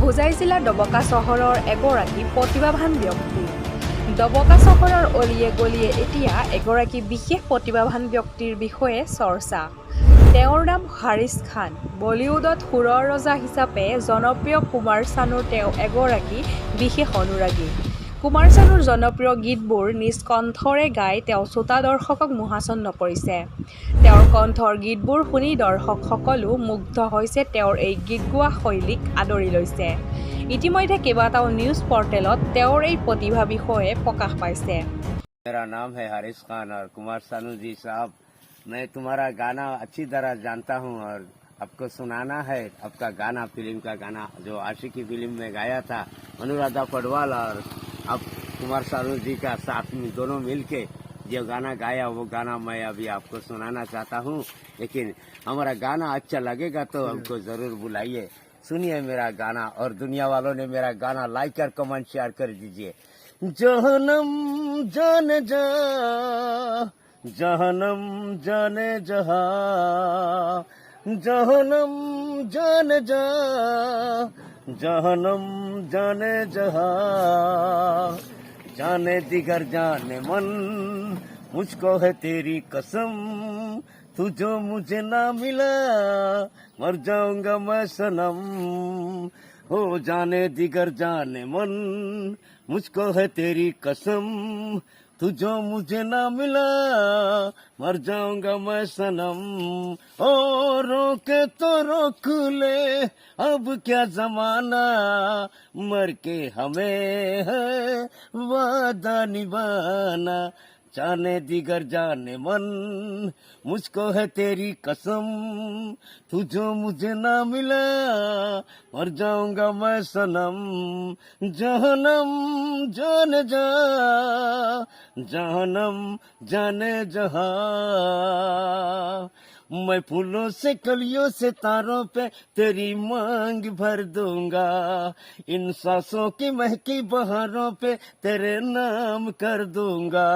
হোজাই জিলা ডবকা চহৰৰ এগৰাকী প্ৰতিভাৱান ব্যক্তি। ডবকা চহৰৰ অলিয়ে গলিয়ে এতিয়া এগৰাকী বিশেষ প্ৰতিভাৱান ব্যক্তিৰ বিষয়ে চৰ্চা। তেওঁৰ নাম হাৰিছ খান। বলিউডত সুৰৰ ৰজা হিচাপে জনপ্ৰিয় কুমাৰ চানুৰ তেওঁ এগৰাকী বিশেষ অনুৰাগী। কুমাৰ চানুৰ জনপ্ৰিয় গীতবোৰ নিজ কণ্ঠৰে গাই তেওঁ শ্ৰোতা দৰ্শকক মোহাচন্ন কৰিছে। তেওঁৰ কণ্ঠৰ গীতবোৰ শুনি দৰ্শকসকলো মুগ্ধ হৈছে। তেওঁৰ এই গীত গোৱা শৈলীক আদৰি লৈছে। ইতিমধ্যে কেইবাটাও নিউজ পৰ্টেলত তেওঁৰ এই প্ৰতিভা বিষয়ে প্ৰকাশ পাইছে। मेरा नाम है हारिस खान और कुमार सानू जी साहब, मैं तुम्हारा गाना अच्छी तरह जानता हूं और आपको सुनाना है आपका गाना, फिल्म का गाना जो आशिकी फिल्म में गाया था अनुराधा पडवाल और अब कुमार सानू जी का साथ में दोनों मिलके जो गाना गाया वो गाना मैं अभी आपको सुनाना चाहता हूं। लेकिन हमारा गाना अच्छा लगेगा तो हमको जरूर बुलाइए, सुनिए मेरा गाना और दुनिया वालों ने मेरा गाना लाइक और कमेंट शेयर कर दीजिए। जहनम जाने जा, जहनम जाने जहा, जहनम जाने जा, जहनम जाने जहा, जाने दिगर जाने मन, मुझको है तेरी कसम, तू जो मुझे ना मिला मर जाऊंगा मैं सनम। हो जाने दिगर जाने मन, मुझको है तेरी कसम, तू जो मुझे ना मिला मर जाऊंगा मैं सनम। ओ रोके तो रोक ले अब क्या जमाना, मर के हमें है वादा निभाना। जाने दिगर जाने मन, मुझको है तेरी कसम, तू जो मुझे ना मिला मर जाऊंगा मैं सनम। जहनम जाने जा, जहनम जाने जहा, मैं फूलों से कलियों से तारों पे तेरी मांग भर दूंगा, इन सांसों की महकी बहारों पे तेरे नाम कर दूंगा।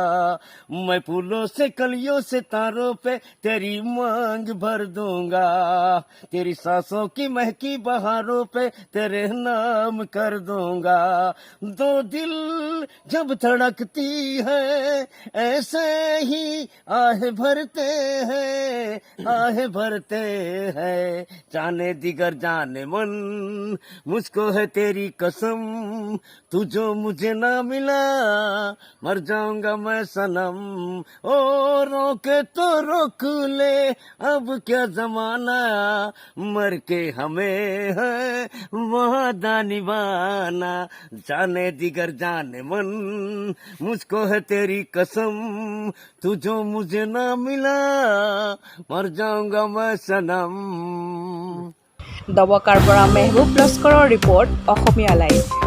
मैं फूलों से कलियों से तारों पे तेरी मांग भर दूंगा, तेरी सांसों की महकी बहारों पे तेरे नाम कर दूंगा। दो दिल जब धड़कती है ऐसे ही आह भरते हैं, आह भरते हैं। जाने दिगर जाने मन, मुझको है तेरी कसम, तू जो मुझे ना मिला मर जाऊंगा मैं सनम। ओ रोके तो रोक ले अब क्या जमाना, मर के हमें है वादा निभाना। जाने दिगर जाने मन, मुझको है तेरी कसम, तू जो मुझे ना मिला मर जाऊंगा मैं सनम। ডবকাৰ পৰা মেহবুব লস্কৰৰ ৰিপৰ্ট, অসমীয়া লাইভ।